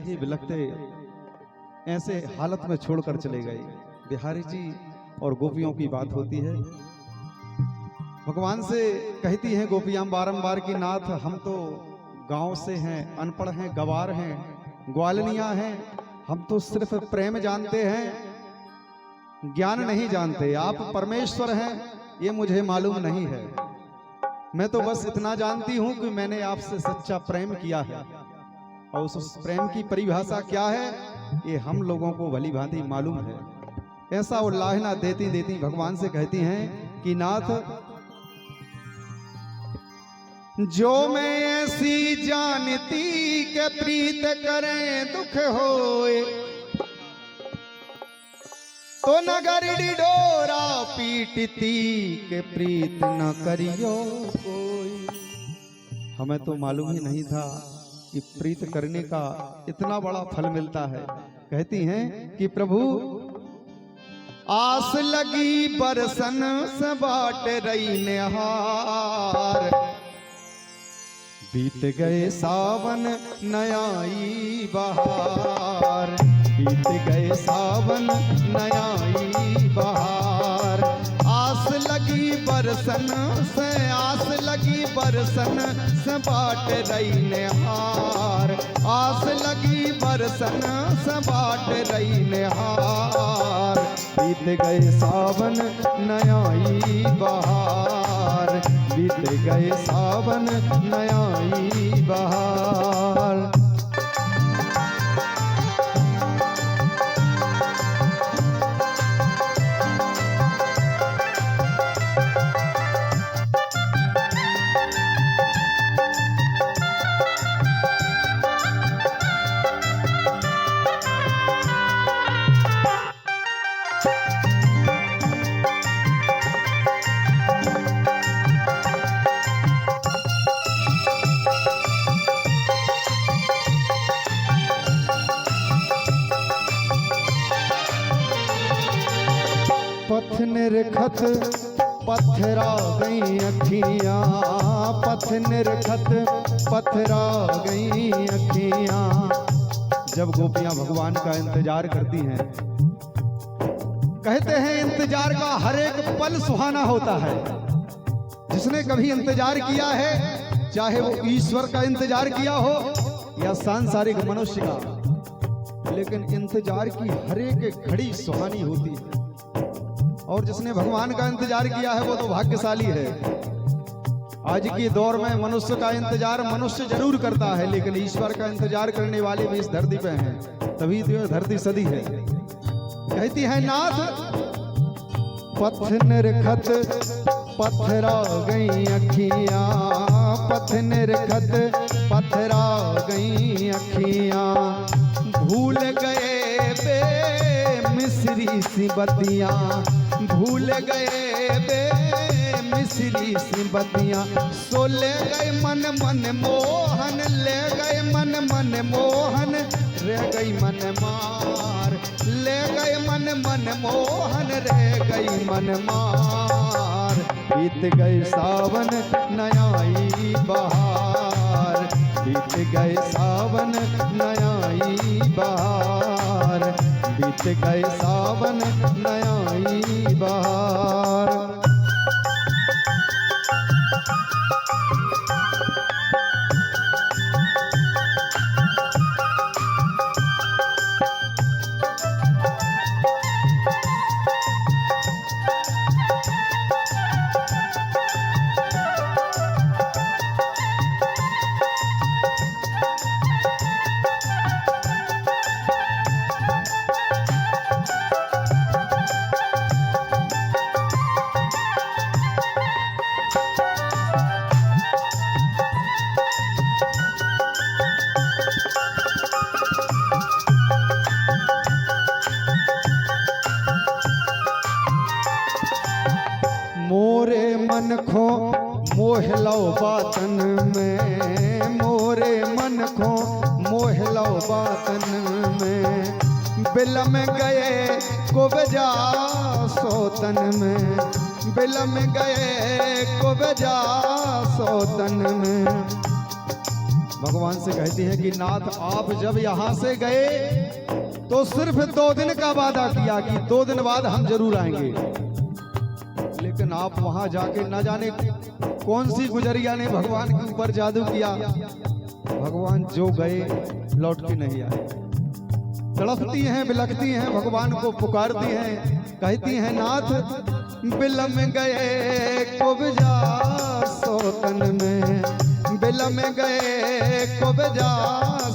ही बिलखते ऐसे हालत में छोड़कर चले गए। बिहारी जी और गोपियों की बात होती है। भगवान से कहती हैं गोपियां बारंबार की नाथ हम तो गांव से हैं, अनपढ़ हैं, गवार हैं, ग्वालनियां हैं, हम तो सिर्फ प्रेम जानते हैं, ज्ञान नहीं जानते। आप परमेश्वर हैं ये मुझे मालूम नहीं है। मैं तो बस इतना जानती हूं कि मैंने आपसे सच्चा प्रेम किया है और उस प्रेम की परिभाषा क्या है ये हम लोगों को भली भांति मालूम है। ऐसा उल्लाहना देती देती भगवान से कहती हैं कि नाथ जो मैं ऐसी जानती के प्रीत करें दुख होए तो नगर डोरा पीटती के प्रीत न करियो कोई। हमें तो मालूम ही नहीं था कि प्रीत करने का इतना बड़ा फल मिलता है। कहती हैं कि प्रभु आस लगी बरसन से बाट रही निहार, बीत गए सावन नयाई बहार, बीत गए सावन नयाई बहार। आस लगी बरसन से, आस लगी बरसन से बाट रही निहार, आस लगी बरसन से बाट रही निहार। बीत गए सावन नयाई बहार, बीत गए सावन नयाई बहार। पथ निरखत पत्थरा गई अखियां, पथ निरखत पत्थरा गई अखियां। जब गोपियां भगवान का इंतजार करती हैं, कहते हैं इंतजार का हर एक पल सुहाना होता है। जिसने कभी इंतजार किया है, चाहे वो ईश्वर का इंतजार किया हो या सांसारिक मनुष्य का, लेकिन इंतजार की हर एक घड़ी सुहानी होती है। और जिसने भगवान का इंतजार किया है वो तो भाग्यशाली है। आज के दौर में मनुष्य का इंतजार मनुष्य जरूर करता है, लेकिन ईश्वर का इंतजार करने वाले भी इस धरती पे हैं, तभी तो यह धरती सदी है। कहती है नाथ पथ निरखत पत्थरा गई अखियां, पथ निरखत पत्थरा गई अखियां। भूल गए बे मिस्री सी बतियां, भूल गए बे मिस्री सी बतियां। सो ले गए मन मन मोहन, ले गए मन मन मोहन, रह गई मन मार, ले गए मन मन मोहन, रह गई मन मार। बीत गए सावन नयाई बहार, बीत गए सावन नयाई बहार, बीत गए सावन नयाई बहार। मोरे मन खो मोहलो बातन में, मोरे मन खो मोहलो बातन में। बिलम गए को बजा सोतन में, बिलम गए को बजा सोतन में। भगवान से कहती हैं कि नाथ आप जब यहाँ से गए तो सिर्फ 2 दिन का वादा किया कि 2 दिन बाद हम जरूर आएंगे, लेकिन आप वहां जाके न जाने कौन सी गुजरिया ने भगवान के ऊपर जादू किया, भगवान जो गए लौट के नहीं आए। तड़पती हैं, बिलखती हैं, भगवान को पुकारती हैं, कहती हैं नाथ बिलम गए कुब्जा सोतन में, बिलम गए कुब्जा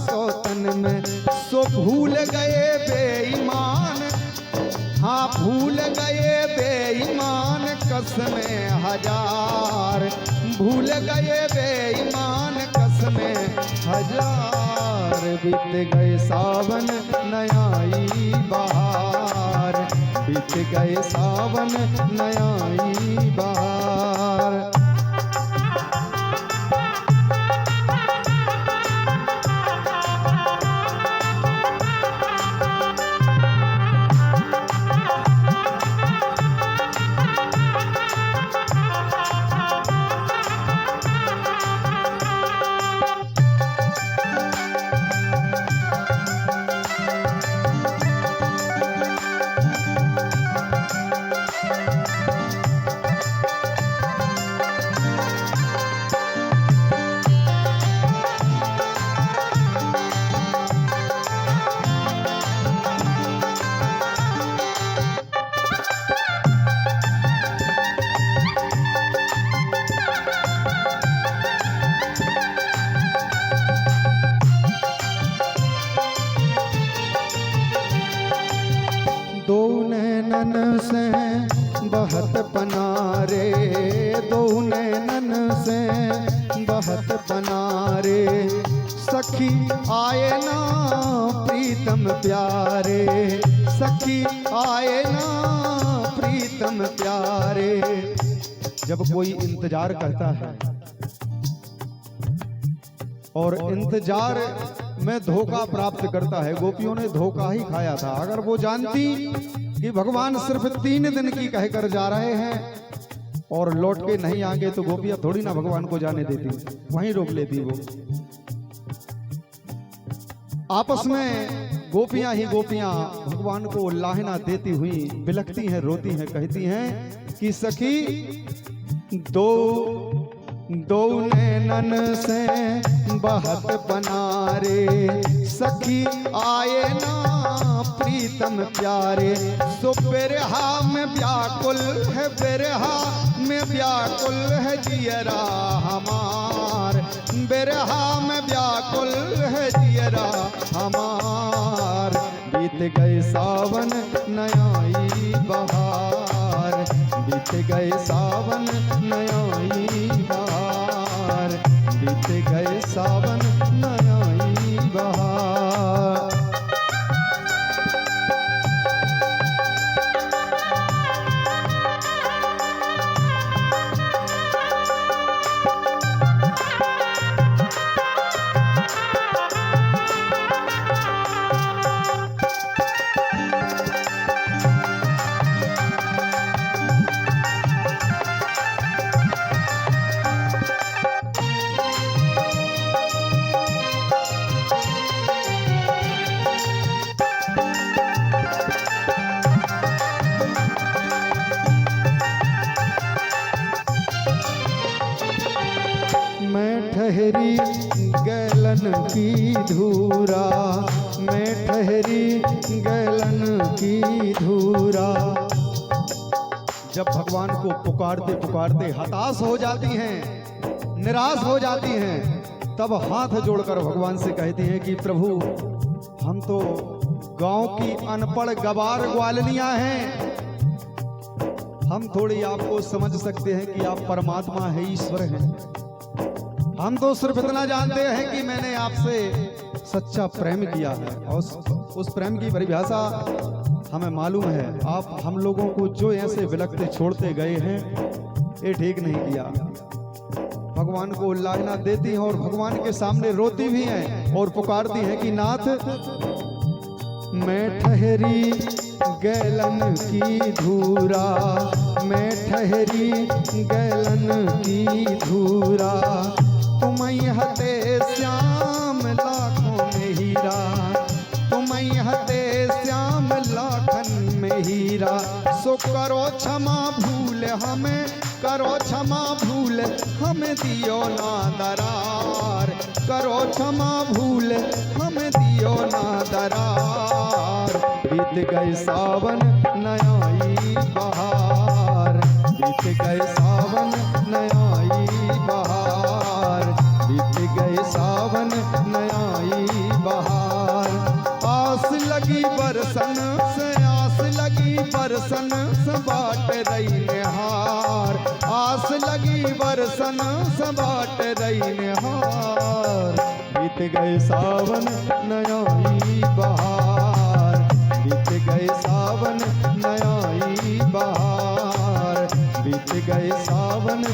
सोतन में, सो भूल गए बेईमान, हाँ भूल गए बेईमान कसमें हजार, भूल गए बेईमान कसमें हजार, बीत गए सावन नयाई बहार, बीत गए सावन नयाई बहार। नैनन से बहत पनारे, 2 नैनन से बहत पनारे, सखी आए ना प्रीतम प्यारे, सखी आए ना प्रीतम प्यारे। जब कोई इंतजार करता है और इंतजार में धोखा प्राप्त करता है, गोपियों ने धोखा ही खाया था। अगर वो जानती कि भगवान सिर्फ 3 दिन की कहकर जा रहे हैं और लौट के नहीं आएंगे तो गोपियां थोड़ी ना भगवान को जाने देती, वहीं रोक लेती। वो आपस में गोपियां ही गोपियां भगवान को लाहना देती हुई बिलखती हैं, रोती हैं, कहती हैं कि सखी दो नैनन से बहत पनारे, सखी आए ना प्रीतम प्यारे, सो बिरहा में व्याकुल है, बिरहा में व्याकुल है जियरा हमार, बिरहा में व्याकुल है जियरा हमार, बीत गए सावन नयाई बहार, बीत गए सावन नयाई बहार, बीत गए सावन नयाई बहार। ठहरी गलन की धूरा, मैं ठहरी गलन की धूरा। जब भगवान को पुकारते पुकारते हताश हो जाती हैं, निराश हो जाती हैं, तब हाथ जोड़कर भगवान से कहती हैं कि प्रभु हम तो गांव की अनपढ़ गवार ग्वालनियां हैं, हम थोड़ी आपको समझ सकते हैं कि आप परमात्मा है, ईश्वर हैं। हम तो सिर्फ इतना जानते हैं कि मैंने आपसे सच्चा प्रेम किया है और उस प्रेम की परिभाषा हमें मालूम है। आप हम लोगों को जो ऐसे विलखते छोड़ते गए हैं, ये ठीक नहीं किया। भगवान को लाहना देती हैं और भगवान के सामने रोती भी हैं और पुकारती हैं कि नाथ मैं ठहरी गलन की धूरा, मैं ठहरी गलन की धूरा, तुम हते श्याम मीरा। सो करो क्षमा भूल हमें, करो क्षमा भूल हमें दियो ना दरार, करो क्षमा भूल हमें दियो ना दरार। बीत गए सावन नयाई बहार, बीत गए सावन नयाई बहार, बीत गए सावन नयाई बहार। आस लगी बरसन से, आस लगी बरसन से बाट रही निहार, आस लगी बरसन से बाट रही निहार। बीत गए सावन नयाई बहार, बीत गए सावन नयाई बहार, बीत गए सावन